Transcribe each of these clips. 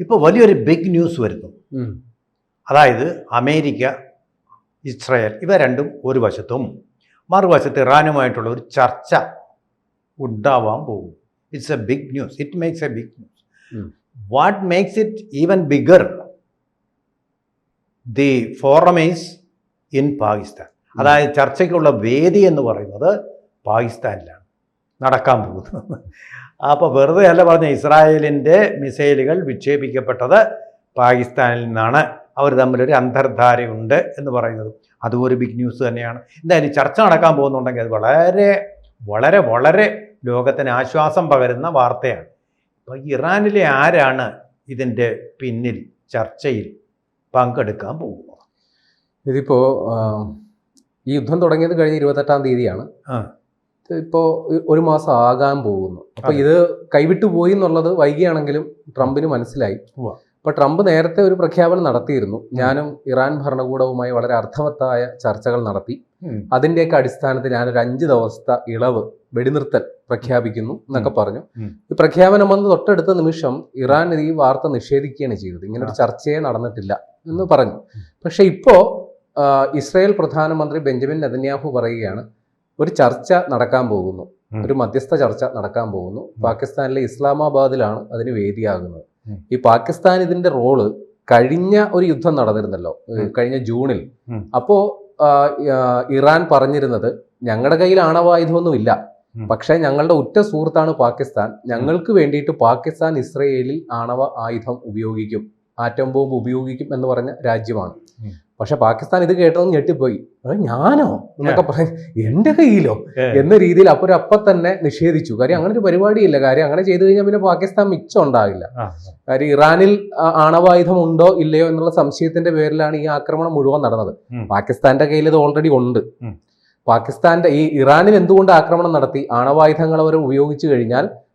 ഇപ്പോൾ വലിയൊരു big news വരുന്നു. അതായത് അമേരിക്ക, ഇസ്രായേൽ ഇവ രണ്ടും ഒരു വശത്തും മറുവശത്ത് ഇറാനുമായിട്ടുള്ള ഒരു ചർച്ച ഉണ്ടാവാൻ പോകും. It's a big news. It makes a big news. What makes it even bigger, the forum is in Pakistan. അതായത് ചർച്ചയ്ക്കുള്ള വേദി എന്ന് പറയുന്നത് പാകിസ്ഥാനിലാണ് നടക്കാൻ പോകുന്നത്. അപ്പോൾ വെറുതെ അല്ല പറഞ്ഞ, ഇസ്രായേലിൻ്റെ മിസൈലുകൾ വിക്ഷേപിക്കപ്പെട്ടത് പാകിസ്ഥാനിൽ നിന്നാണ്. അവർ തമ്മിലൊരു അന്തർധാരയുണ്ട് എന്ന് പറയുന്നത് അതും ഒരു ബിഗ് ന്യൂസ് തന്നെയാണ്. എന്തായാലും ചർച്ച നടക്കാൻ പോകുന്നുണ്ടെങ്കിൽ അത് വളരെ വളരെ വളരെ ലോകത്തിന് ആശ്വാസം പകരുന്ന വാർത്തയാണ്. അപ്പോൾ ഇറാനിലെ ആരാണ് ഇതിൻ്റെ പിന്നിൽ ചർച്ചയിൽ പങ്കെടുക്കാൻ പോകുന്നത്? ഇതിപ്പോൾ ഈ യുദ്ധം തുടങ്ങിയത് കഴിഞ്ഞ 28-ാം തീയതിയാണ്. ഇപ്പോൾ ഒരു മാസം ആകാൻ പോകുന്നു. അപ്പോൾ ഇത് കൈവിട്ടു പോയി എന്നുള്ളത് വൈകിയാണെങ്കിലും ട്രംപിന് മനസ്സിലായി. അപ്പോൾ ട്രംപ് നേരത്തെ ഒരു പ്രഖ്യാപനം നടത്തിയിരുന്നു. ഞാനും ഇറാൻ ഭരണകൂടവുമായി വളരെ അർത്ഥവത്തായ ചർച്ചകൾ നടത്തി, അതിൻ്റെയൊക്കെ അടിസ്ഥാനത്തിൽ ഞാനൊരു 5 ദിവസത്തെ ഇളവ് വെടിനിർത്തൽ പ്രഖ്യാപിക്കുന്നു എന്നൊക്കെ പറഞ്ഞു. ഈ പ്രഖ്യാപനം വന്ന് തൊട്ടടുത്ത നിമിഷം ഇറാൻ ഈ വാർത്ത നിഷേധിക്കുകയാണ് ചെയ്തത്. ഇങ്ങനൊരു ചർച്ചയെ നടന്നിട്ടില്ല എന്ന് പറഞ്ഞു. പക്ഷെ ഇപ്പോൾ ഇസ്രായേൽ പ്രധാനമന്ത്രി ബെഞ്ചമിൻ നെതന്യാഹു പറയുകയാണ്, ഒരു ചർച്ച നടക്കാൻ പോകുന്നു, ഒരു മധ്യസ്ഥ ചർച്ച നടക്കാൻ പോകുന്നു. പാകിസ്ഥാനിലെ ഇസ്ലാമാബാദിലാണ് അതിന് വേദിയാകുന്നത്. ഈ പാകിസ്ഥാൻ ഇതിന്റെ റോള് കഴിഞ്ഞ ഒരു യുദ്ധം നടന്നിരുന്നല്ലോ, കഴിഞ്ഞ ജൂണിൽ. അപ്പോ ഇറാൻ പറഞ്ഞിരുന്നത്, ഞങ്ങളുടെ കയ്യിൽ ആണവായുധമൊന്നുമില്ല, പക്ഷെ ഞങ്ങളുടെ ഉറ്റ സുഹൃത്താണ് പാകിസ്ഥാൻ, ഞങ്ങൾക്ക് വേണ്ടിയിട്ട് പാകിസ്ഥാൻ ഇസ്രയേലിൽ ആണവ ആയുധം ഉപയോഗിക്കും, ആറ്റം ബോംബ് ഉപയോഗിക്കും എന്ന് പറഞ്ഞ രാജ്യമാണ്. പക്ഷെ പാകിസ്ഥാൻ ഇത് കേട്ടതൊന്നും ഞെട്ടിപ്പോയി. ഞാനോ എന്നൊക്കെ പറയും, എൻ്റെ കയ്യിലോ എന്ന രീതിയിൽ അപ്പം തന്നെ നിഷേധിച്ചു. കാര്യം അങ്ങനെ ഒരു പരിപാടിയില്ല. കാര്യം അങ്ങനെ ചെയ്തു കഴിഞ്ഞാൽ പിന്നെ പാകിസ്ഥാൻ മിച്ചം ഉണ്ടാകില്ല. കാര്യം ഇറാനിൽ ആണവായുധം ഉണ്ടോ ഇല്ലയോ എന്നുള്ള സംശയത്തിന്റെ പേരിലാണ് ഈ ആക്രമണം മുഴുവൻ നടന്നത്. പാകിസ്ഥാന്റെ കയ്യിൽ ഇത് ഓൾറെഡി ഉണ്ട്. പാകിസ്ഥാന്റെ ഈ ഇറാനിൽ എന്തുകൊണ്ട് ആക്രമണം നടത്തി? ആണവായുധങ്ങൾ അവർ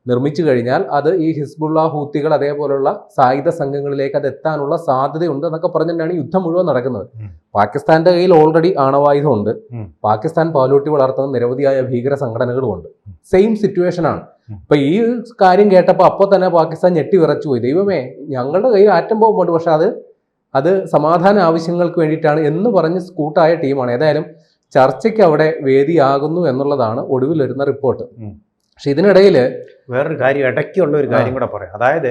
നിർമ്മിച്ചു കഴിഞ്ഞാൽ അത് ഈ ഹിസ്ബുള്ള, ഹൂത്തികൾ അതേപോലുള്ള സായുധ സംഘങ്ങളിലേക്ക് അത് എത്താനുള്ള സാധ്യതയുണ്ട് എന്നൊക്കെ പറഞ്ഞിട്ടാണ് യുദ്ധം മുഴുവൻ നടക്കുന്നത്. പാകിസ്ഥാന്റെ കയ്യിൽ ഓൾറെഡി ആണവായുധം ഉണ്ട്. പാകിസ്ഥാൻ പാലൂട്ടി വളർത്തുന്ന നിരവധിയായ ഭീകര സംഘടനകളും ഉണ്ട്. സെയിം സിറ്റുവേഷൻ ആണ്. അപ്പൊ ഈ കാര്യം കേട്ടപ്പോൾ അപ്പോൾ തന്നെ പാകിസ്ഥാൻ ഞെട്ടി വിറച്ചു പോയി. ദൈവമേ, ഞങ്ങളുടെ കയ്യിൽ ആറ്റം ബോംബുണ്ട്, പക്ഷെ അത് സമാധാന ആവശ്യങ്ങൾക്ക് വേണ്ടിയിട്ടാണ് എന്ന് പറഞ്ഞ് സ്കൂട്ടായ ടീമാണ്. ഏതായാലും ചർച്ചയ്ക്ക് അവിടെ വേദിയാകുന്നു എന്നുള്ളതാണ് ഒടുവിൽ വരുന്ന റിപ്പോർട്ട്. പക്ഷെ ഇതിനിടയിൽ വേറൊരു കാര്യം, ഇടയ്ക്കുള്ള ഒരു കാര്യം കൂടെ പറയാം. അതായത്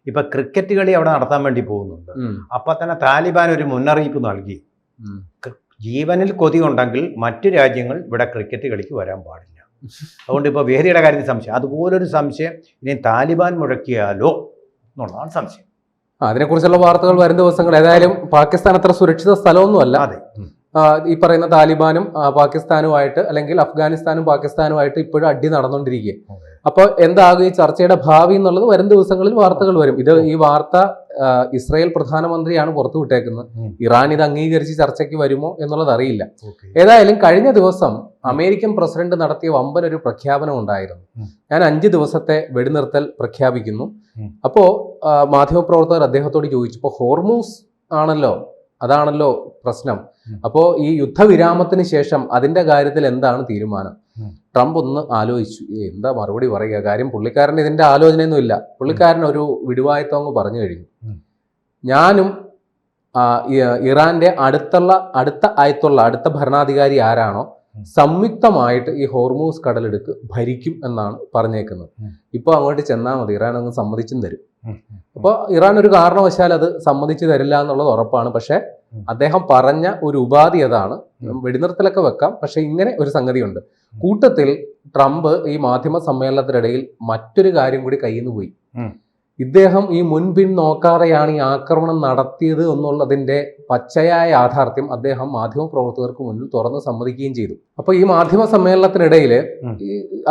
ഇപ്പൊ ക്രിക്കറ്റ് കളി അവിടെ നടത്താൻ വേണ്ടി പോകുന്നുണ്ട്. അപ്പൊ തന്നെ താലിബാൻ ഒരു മുന്നറിയിപ്പ് നൽകി, ജീവനിൽ കൊതി ഉണ്ടെങ്കിൽ മറ്റു രാജ്യങ്ങൾ ഇവിടെ ക്രിക്കറ്റ് കളിക്ക് വരാൻ പാടില്ല. അതുകൊണ്ട് ഇപ്പോൾ വേദിയുടെ കാര്യത്തിൽ സംശയം, അതുപോലൊരു സംശയം ഇനി താലിബാൻ മുഴക്കിയാലോ എന്നുള്ളതാണ് സംശയം. അതിനെക്കുറിച്ചുള്ള വാർത്തകൾ വരും ദിവസങ്ങൾ. ഏതായാലും പാകിസ്ഥാൻ അത്ര സുരക്ഷിത സ്ഥലമൊന്നുമല്ല. അതെ, ഈ പറയുന്ന താലിബാനും പാകിസ്ഥാനുമായിട്ട്, അല്ലെങ്കിൽ അഫ്ഗാനിസ്ഥാനും പാകിസ്ഥാനുമായിട്ട് ഇപ്പോഴും അടി നടന്നുകൊണ്ടിരിക്കുക. അപ്പോൾ എന്താകും ഈ ചർച്ചയുടെ ഭാവി എന്നുള്ളത് വരും ദിവസങ്ങളിൽ വാർത്തകൾ വരും. ഈ വാർത്ത ഇസ്രായേൽ പ്രധാനമന്ത്രിയാണ് പുറത്തുവിട്ടേക്കുന്നത്. ഇറാൻ ഇത് അംഗീകരിച്ച് ചർച്ചയ്ക്ക് വരുമോ എന്നുള്ളത് അറിയില്ല. ഏതായാലും കഴിഞ്ഞ ദിവസം അമേരിക്കൻ പ്രസിഡന്റ് നടത്തിയ വമ്പൻ ഒരു പ്രഖ്യാപനം ഉണ്ടായിരുന്നു. ഞാൻ 5 ദിവസത്തെ വെടിനിർത്തൽ പ്രഖ്യാപിക്കുന്നു. അപ്പോ മാധ്യമപ്രവർത്തകർ അദ്ദേഹത്തോട് ചോദിച്ചു, ഇപ്പോൾ ഹോർമൂസ് അതാണല്ലോ പ്രശ്നം. അപ്പോ ഈ യുദ്ധവിരാമത്തിന് ശേഷം അതിന്റെ കാര്യത്തിൽ എന്താണ് തീരുമാനം? ട്രംപ് ഒന്ന് ആലോചിച്ചു, എന്താ മറുപടി പറയുക? കാര്യം പുള്ളിക്കാരൻ ഇതിന്റെ ആലോചനയൊന്നും ഇല്ല. പുള്ളിക്കാരൻ ഒരു വിടുവായത്തം അങ്ങ് പറഞ്ഞു കഴിഞ്ഞു. ഞാനും ഇറാന്റെ അടുത്ത ഭരണാധികാരി ആരാണോ സംയുക്തമായിട്ട് ഈ ഹോർമൂസ് കടലെടുക്ക് ഭരിക്കും എന്നാണ് പറഞ്ഞേക്കുന്നത്. ഇപ്പൊ അങ്ങോട്ട് ചെന്നാൽ മതി, ഇറാൻ അങ്ങ് സമ്മതിച്ചും തരും. അപ്പോൾ ഇറാൻ ഒരു കാരണവശാൽ അത് സമ്മതിച്ചു തരില്ല എന്നുള്ളത് ഉറപ്പാണ്. പക്ഷെ അദ്ദേഹം പറഞ്ഞ ഒരു ഉപാധി അതാണ്, വെടിനിർത്തലൊക്കെ വെക്കാം, പക്ഷെ ഇങ്ങനെ ഒരു സംഗതിയുണ്ട്. കൂട്ടത്തിൽ ട്രംപ് ഈ മാധ്യമ സമ്മേളനത്തിനിടയിൽ മറ്റൊരു കാര്യം കൂടി കയ്യിൽ നിന്ന് പോയി. ഇദ്ദേഹം ഈ മുൻപിൻ നോക്കാതെയാണ് ഈ ആക്രമണം നടത്തിയത് എന്നുള്ളതിന്റെ പച്ചയായ യാഥാർത്ഥ്യം അദ്ദേഹം മാധ്യമപ്രവർത്തകർക്ക് മുന്നിൽ തുറന്ന് സമ്മതിക്കുകയും ചെയ്തു. അപ്പൊ ഈ മാധ്യമ സമ്മേളനത്തിനിടയിൽ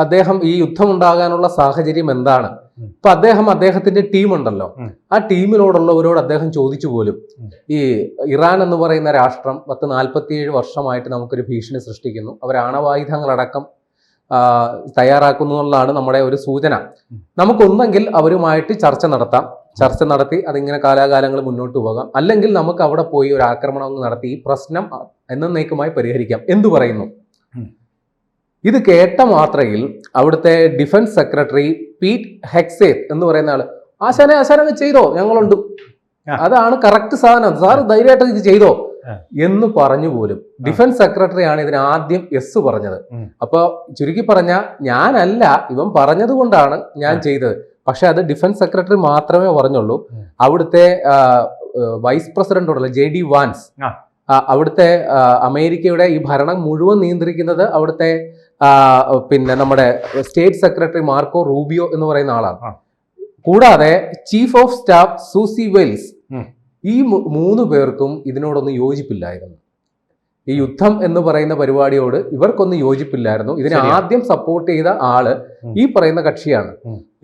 അദ്ദേഹം ഈ യുദ്ധം ഉണ്ടാകാനുള്ള സാഹചര്യം എന്താണ്, ഇപ്പൊ അദ്ദേഹത്തിന്റെ ടീം ഉണ്ടല്ലോ, ആ ടീമിനോടുള്ളവരോട് അദ്ദേഹം ചോദിച്ചു പോലും, ഈ ഇറാൻ എന്ന് പറയുന്ന രാഷ്ട്രം 47 വർഷമായിട്ട് നമുക്കൊരു ഭീഷണി സൃഷ്ടിക്കുന്നു, അവർ ആണവായുധങ്ങളടക്കം തയ്യാറാക്കുന്നു എന്നുള്ളതാണ് നമ്മുടെ ഒരു സൂചന. നമുക്കൊന്നെങ്കിൽ അവരുമായിട്ട് ചർച്ച നടത്തി അതിങ്ങനെ കാലാകാലങ്ങൾ മുന്നോട്ട് പോകാം, അല്ലെങ്കിൽ നമുക്ക് അവിടെ പോയി ഒരു ആക്രമണം നടത്തി ഈ പ്രശ്നം എന്നേക്കുമായി പരിഹരിക്കാം. എന്തു പറയുന്നു? ഇത് കേട്ട മാത്രയിൽ അവിടുത്തെ ഡിഫൻസ് സെക്രട്ടറി പീറ്റ് ഹെക്സേത്ത് എന്ന് പറയുന്ന ആള് ആശാനങ്ങ് ചെയ്തോ, ഞങ്ങളുണ്ട്, അതാണ് കറക്റ്റ് സാധനം, സാർ ധൈര്യമായിട്ട് ഇത് ചെയ്തോ എന്ന് പറഞ്ഞു പോലും ഡിഫൻസ് സെക്രട്ടറി ആണ് ഇതിന് ആദ്യം യെസ് പറഞ്ഞത്. അപ്പൊ ചുരുക്കി പറഞ്ഞ ഞാനല്ല, ഇവൻ പറഞ്ഞത് കൊണ്ടാണ് ഞാൻ ചെയ്തത്. പക്ഷെ അത് ഡിഫൻസ് സെക്രട്ടറി മാത്രമേ പറഞ്ഞുള്ളൂ. അവിടുത്തെ വൈസ് പ്രസിഡന്റ് ഉണ്ടല്ലോ JD വാൻസ്, അവിടുത്തെ അമേരിക്കയുടെ ഈ ഭരണം മുഴുവൻ നിയന്ത്രിക്കുന്നത് അവിടുത്തെ പിന്നെ നമ്മുടെ സ്റ്റേറ്റ് സെക്രട്ടറി മാർക്കോ റൂബിയോ എന്ന് പറയുന്ന ആളാണ്. കൂടാതെ chief of staff Susie Wiles, ഈ 3 പേർക്കും ഇതിനോടൊന്നും യോജിപ്പില്ലായിരുന്നു. ഈ യുദ്ധം എന്ന് പറയുന്ന പരിപാടിയോട് ഇവർക്കൊന്നും യോജിപ്പില്ലായിരുന്നു. ഇതിനെ ആദ്യം സപ്പോർട്ട് ചെയ്ത ആള് ഈ പറയുന്ന കക്ഷിയാണ്.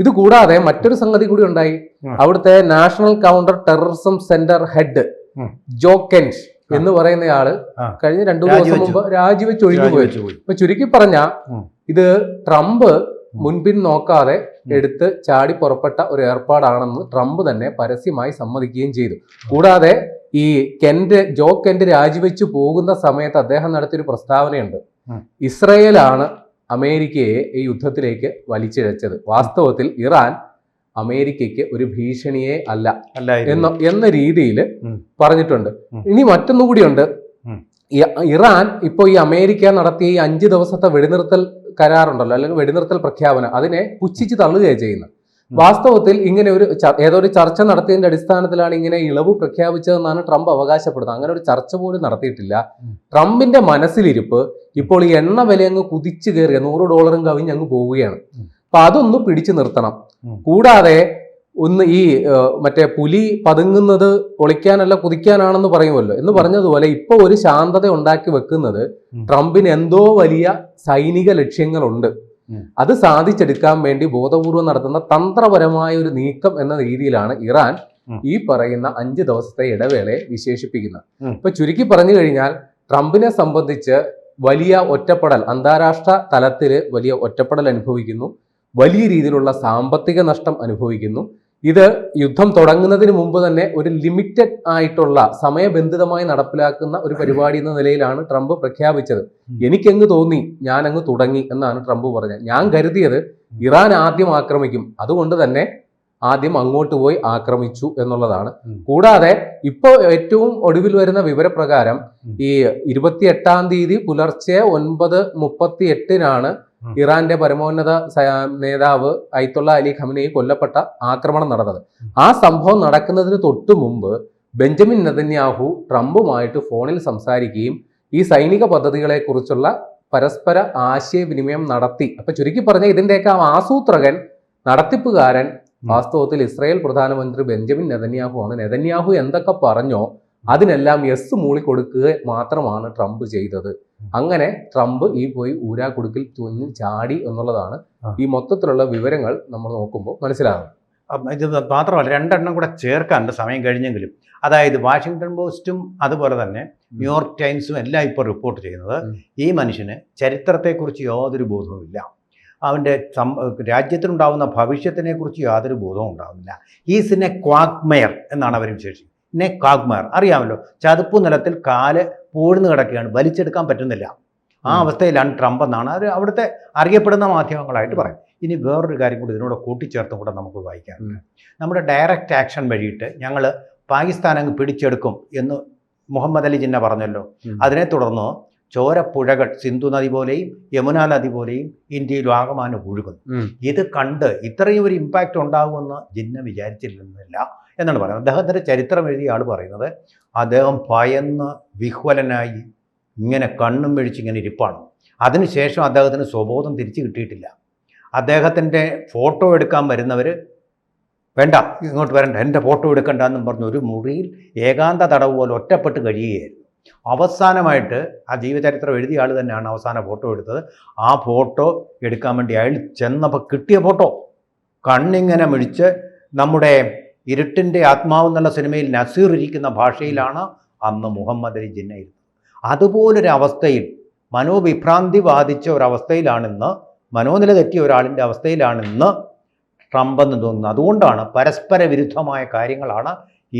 ഇത് കൂടാതെ മറ്റൊരു സംഗതി കൂടി ഉണ്ടായി. അവിടുത്തെ national counter terrorism centre head Joe Kent എന്ന് പറയുന്നയാള് കഴിഞ്ഞ 2-3 ദിവസം മുമ്പ് രാജിവെച്ച് ഒഴിഞ്ഞുപോയി. ഇപ്പൊ ചുരുക്കി പറഞ്ഞ ഇത് ട്രംപ് മുൻപിൻ നോക്കാതെ എടുത്ത് ചാടി പുറപ്പെട്ട ഒരു ഏർപ്പാടാണെന്ന് ട്രംപ് തന്നെ പരസ്യമായി സമ്മതിക്കുകയും ചെയ്തു. കൂടാതെ ഈ ജോ കെന്റ് രാജിവെച്ച് പോകുന്ന സമയത്ത് അദ്ദേഹം നടത്തിയൊരു പ്രസ്താവനയുണ്ട്. ഇസ്രയേലാണ് അമേരിക്കയെ ഈ യുദ്ധത്തിലേക്ക് വലിച്ചിഴച്ചത്. വാസ്തവത്തിൽ ഇറാൻ അമേരിക്കയ്ക്ക് ഒരു ഭീഷണിയെ അല്ല എന്ന രീതിയിൽ പറഞ്ഞിട്ടുണ്ട്. ഇനി മറ്റൊന്നുകൂടിയുണ്ട്. ഇറാൻ ഇപ്പോൾ ഈ അമേരിക്ക നടത്തിയ ഈ 5 ദിവസത്തെ വെടിനിർത്തൽ കരാറുണ്ടല്ലോ, അല്ലെങ്കിൽ വെടിനിർത്തൽ പ്രഖ്യാപനം, അതിനെ പുച്ഛിച്ച് തള്ളുകയാണ് ചെയ്യുന്നത്. വാസ്തവത്തിൽ ഇങ്ങനെ ഏതൊരു ചർച്ച നടത്തിയതിന്റെ അടിസ്ഥാനത്തിലാണ് ഇങ്ങനെ ഇളവ് പ്രഖ്യാപിച്ചതെന്നാണ് ട്രംപ് അവകാശപ്പെടുന്നത്. അങ്ങനെ ഒരു ചർച്ച പോലും നടത്തിയിട്ടില്ല. ട്രംപിന്റെ മനസ്സിലിരിപ്പ് ഇപ്പോൾ ഈ എണ്ണ വില അങ്ങ് കുതിച്ചു കയറിയ $100 കവിഞ്ഞ് അങ്ങ് പോവുകയാണ്. അപ്പൊ അതൊന്ന് പിടിച്ചു നിർത്തണം. കൂടാതെ ഒന്ന് ഈ മറ്റേ പുലി പതുങ്ങുന്നത് ഒളിക്കാനല്ല കുതിക്കാനാണെന്ന് പറയുമല്ലോ എന്ന് പറഞ്ഞതുപോലെ ഇപ്പൊ ഒരു ശാന്തത ഉണ്ടാക്കി വെക്കുന്നത് ട്രംപിന് എന്തോ വലിയ സൈനിക ലക്ഷ്യങ്ങളുണ്ട്. അത് സാധിച്ചെടുക്കാൻ വേണ്ടി ബോധപൂർവം നടത്തുന്ന തന്ത്രപരമായ ഒരു നീക്കം എന്ന രീതിയിലാണ് ഇറാൻ ഈ പറയുന്ന 5 ദിവസത്തെ ഇടവേളയെ വിശേഷിപ്പിക്കുന്നത്. ഇപ്പൊ ചുരുക്കി പറഞ്ഞു കഴിഞ്ഞാൽ ട്രംപിനെ സംബന്ധിച്ച് വലിയ ഒറ്റപ്പെടൽ, അന്താരാഷ്ട്ര തലത്തിൽ വലിയ ഒറ്റപ്പെടൽ അനുഭവിക്കുന്നു, വലിയ രീതിയിലുള്ള സാമ്പത്തിക നഷ്ടം അനുഭവിക്കുന്നു. ഇത് യുദ്ധം തുടങ്ങുന്നതിന് മുമ്പ് തന്നെ ഒരു ലിമിറ്റഡ് ആയിട്ടുള്ള സമയബന്ധിതമായി നടപ്പിലാക്കുന്ന ഒരു പരിപാടി എന്ന നിലയിലാണ് ട്രംപ് പ്രഖ്യാപിച്ചത്. എനിക്കങ്ങ് തോന്നി ഞാൻ അങ്ങ് തുടങ്ങി എന്നാണ് ട്രംപ് പറഞ്ഞത്. ഞാൻ കരുതിയത് ഇറാൻ ആദ്യം ആക്രമിക്കും, അതുകൊണ്ട് തന്നെ ആദ്യം അങ്ങോട്ട് പോയി ആക്രമിച്ചു എന്നുള്ളതാണ്. കൂടാതെ ഇപ്പോൾ ഏറ്റവും ഒടുവിൽ വരുന്ന വിവരപ്രകാരം ഈ 28-ാം തീയതി പുലർച്ചെ 9:38 ഇറാന്റെ പരമോന്നത നേതാവ് അയത്തുള്ള അലി ഖമനേയി കൊല്ലപ്പെട്ട ആക്രമണം നടന്നത്. ആ സംഭവം നടക്കുന്നതിന് തൊട്ടു മുമ്പ് ബെഞ്ചമിൻ നെതന്യാഹു ട്രംപുമായിട്ട് ഫോണിൽ സംസാരിക്കുകയും ഈ സൈനിക പദ്ധതികളെ കുറിച്ചുള്ള പരസ്പര ആശയവിനിമയം നടത്തി. അപ്പൊ ചുരുക്കി പറഞ്ഞ ഇതിന്റെയൊക്കെ ആസൂത്രകൻ, നടത്തിപ്പുകാരൻ വാസ്തവത്തിൽ ഇസ്രായേൽ പ്രധാനമന്ത്രി ബെഞ്ചമിൻ നെതന്യാഹു ആണ്. നെതന്യാഹു എന്തൊക്കെ പറഞ്ഞോ അതിനെല്ലാം യെസ് മൂളിക്കൊടുക്കുക മാത്രമാണ് ട്രംപ് ചെയ്തത്. അങ്ങനെ ട്രംപ് ഈ പോയി ഊരാക്കുടുക്കിൽ തുന്നി ചാടി എന്നുള്ളതാണ് ഈ മൊത്തത്തിലുള്ള വിവരങ്ങൾ നമ്മൾ നോക്കുമ്പോൾ മനസ്സിലാകുന്നത്. ഇത് മാത്രമല്ല, 2 എണ്ണം കൂടെ ചേർക്കാനുണ്ട് സമയം കഴിഞ്ഞെങ്കിലും. അതായത് വാഷിങ്ടൺ പോസ്റ്റും അതുപോലെ തന്നെ ന്യൂയോർക്ക് ടൈംസും എല്ലാം ഇപ്പോൾ റിപ്പോർട്ട് ചെയ്യുന്നത് ഈ മനുഷ്യന് ചരിത്രത്തെക്കുറിച്ച് യാതൊരു ബോധവുമില്ല, അവൻ്റെ രാജ്യത്തിനുണ്ടാവുന്ന ഭവിഷ്യത്തിനെക്കുറിച്ച് യാതൊരു ബോധവും ഉണ്ടാവുന്നില്ല. ഈസ് ഇൻ എ ക്വാഗ്മയർ എന്നാണ് അവർ വിശേഷിക്കുന്നത്. ഇന്നെ ക്വാഗ്മയർ അറിയാമല്ലോ, ചതുപ്പു നിലത്തിൽ കാല് പൂഴ്ന്നു കിടക്കുകയാണ്, വലിച്ചെടുക്കാൻ പറ്റുന്നില്ല. ആ അവസ്ഥയിലാണ് ട്രംപ് എന്നാണ് അവർ അവിടുത്തെ അറിയപ്പെടുന്ന മാധ്യമങ്ങളായിട്ട് പറയും. ഇനി വേറൊരു കാര്യം കൂടി ഇതിനോട് കൂട്ടിച്ചേർത്തും കൂടെ നമുക്ക് വായിക്കാറുണ്ട്. നമ്മുടെ ഡയറക്റ്റ് ആക്ഷൻ വഴിയിട്ട് ഞങ്ങൾ പാകിസ്ഥാൻ അങ്ങ് പിടിച്ചെടുക്കും എന്ന് മുഹമ്മദ് അലി ജിന്ന പറഞ്ഞല്ലോ. അതിനെ തുടർന്ന് ചോരപ്പുഴകൾ സിന്ധു നദി പോലെയും യമുന നദി പോലെയും ഇന്ത്യയിൽ ആകമാനം ഒഴുകുന്നു. ഇത് കണ്ട് ഇത്രയും ഒരു ഇമ്പാക്റ്റ് ഉണ്ടാകുമെന്ന് ജിന്ന വിചാരിച്ചിരുന്നില്ല എന്നാണ് പറയുന്നത്. അദ്ദേഹത്തിൻ്റെ ചരിത്രം എഴുതിയ ആൾ പറയുന്നത് അദ്ദേഹം ഭയന്ന് വിഹ്വലനായി ഇങ്ങനെ കണ്ണും വെഴിച്ച് ഇങ്ങനെ ഇരിപ്പാണ്. അതിനുശേഷം അദ്ദേഹത്തിന് സ്വബോധം തിരിച്ചു കിട്ടിയിട്ടില്ല. അദ്ദേഹത്തിൻ്റെ ഫോട്ടോ എടുക്കാൻ വരുന്നവർ വേണ്ട ഇങ്ങോട്ട് വരണ്ട, എൻ്റെ ഫോട്ടോ എടുക്കണ്ട എന്നും പറഞ്ഞ് ഒരു മുറിയിൽ ഏകാന്ത തടവ് പോലെ ഒറ്റപ്പെട്ട് കഴിയുകയായിരുന്നു. അവസാനമായിട്ട് ആ ജീവചരിത്രം എഴുതിയ ആൾ തന്നെയാണ് അവസാന ഫോട്ടോ എടുത്തത്. ആ ഫോട്ടോ എടുക്കാൻ വേണ്ടി അയാൾ ചെന്നപ്പോൾ കിട്ടിയ ഫോട്ടോ കണ്ണിങ്ങനെ മിഴിച്ച് നമ്മുടെ ഇരുട്ടിൻ്റെ ആത്മാവ് എന്നുള്ള സിനിമയിൽ നസീർ ഇരിക്കുന്ന ഭാഷയിലാണ് അന്ന് മുഹമ്മദ് അലി ജിന്ന ഇരുന്നത്. അതുപോലൊരു അവസ്ഥയിൽ മനോവിഭ്രാന്തി ബാധിച്ച ഒരവസ്ഥയിലാണിന്ന്, മനോനില തെറ്റിയ ഒരാളിൻ്റെ അവസ്ഥയിലാണിന്ന് ട്രംപ് എന്ന് തോന്നുന്നത്. അതുകൊണ്ടാണ് പരസ്പര വിരുദ്ധമായ കാര്യങ്ങളാണ്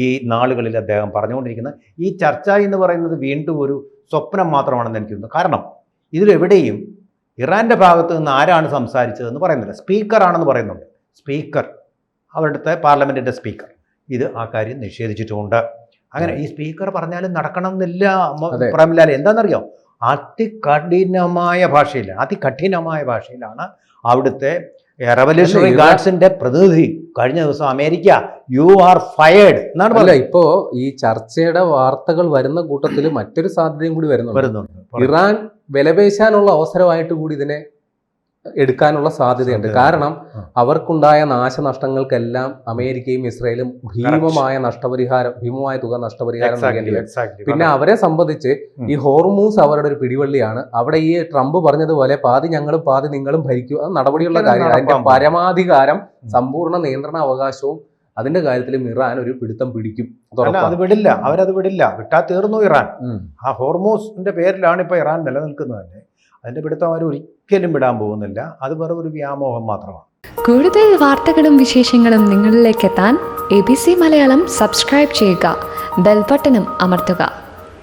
ഈ നാളുകളിൽ അദ്ദേഹം പറഞ്ഞുകൊണ്ടിരിക്കുന്നത്. ഈ ചർച്ച എന്ന് പറയുന്നത് വീണ്ടും ഒരു സ്വപ്നം മാത്രമാണെന്ന് എനിക്ക് തോന്നുന്നു. കാരണം ഇതിലെവിടെയും ഇറാൻ്റെ ഭാഗത്ത് നിന്ന് ആരാണ് സംസാരിച്ചതെന്ന് പറയുന്നില്ല. സ്പീക്കറാണെന്ന് പറയുന്നുണ്ട്. സ്പീക്കർ അവിടുത്തെ പാർലമെൻറ്റിൻ്റെ സ്പീക്കർ ഇത് ആ കാര്യം നിഷേധിച്ചിട്ടുമുണ്ട്. അങ്ങനെ ഈ സ്പീക്കർ പറഞ്ഞാലും നടക്കണം എന്നില്ല പ്രേംലാൽ. എന്താണെന്നറിയോ, അതികഠിനമായ ഭാഷയിലാണ് അവിടുത്തെ റവല്യൂഷണറി ഗാർഡ്സിന്റെ പ്രതിനിധി കഴിഞ്ഞ ദിവസം അമേരിക്ക യു ആർ ഫയർഡ് എന്നാണ് പറഞ്ഞത്. ഇപ്പോ ഈ ചർച്ചയുടെ വാർത്തകൾ വരുന്ന കൂട്ടത്തിൽ മറ്റൊരു സാധ്യതയും കൂടി വരുന്നുണ്ട്. ഇറാൻ വിലപേശാനുള്ള അവസരമായിട്ട് കൂടി ഇതിനെ എടുക്കാനുള്ള സാധ്യതയുണ്ട്. കാരണം അവർക്കുണ്ടായ നാശനഷ്ടങ്ങൾക്കെല്ലാം അമേരിക്കയും ഇസ്രയേലും ഭീമമായ തുക നഷ്ടപരിഹാരം നൽകേണ്ടി വരും. പിന്നെ അവരെ സംബന്ധിച്ച് ഈ ഹോർമൂസ് അവരുടെ ഒരു പിടിവള്ളിയാണ്. അവിടെ ഈ ട്രംപ് പറഞ്ഞതുപോലെ പാതി ഞങ്ങളും പാതി നിങ്ങളും ഭരിക്കുക, അത് നടപടിയുള്ള കാര്യമാണ്. അതിന്റെ പരമാധികാരം സമ്പൂർണ്ണ നിയന്ത്രണ അവകാശവും അതിന്റെ കാര്യത്തിലും ഇറാൻ ഒരു പിടുത്തം പിടിക്കും. അത് വിടില്ല, അവരത് വിടില്ല. വിട്ടാ തീർന്നു ഇറാൻ. ആ ഹോർമൂസിന്റെ പേരിലാണ് ഇപ്പൊ ഇറാൻ നിലനിൽക്കുന്നത് തന്നെ. അതിന്റെ പിടുത്തം അവർ ഒരിക്കലും വിടാൻ പോകുന്നില്ല. അത് വെറും ഒരു വ്യാമോഹം മാത്രമാണ്. കൂടുതൽ വാർത്തകളും വിശേഷങ്ങളും നിങ്ങളിലേക്ക് എത്താൻ ABC മലയാളം സബ്സ്ക്രൈബ് ചെയ്യുക, ബെൽബട്ടനും അമർത്തുക.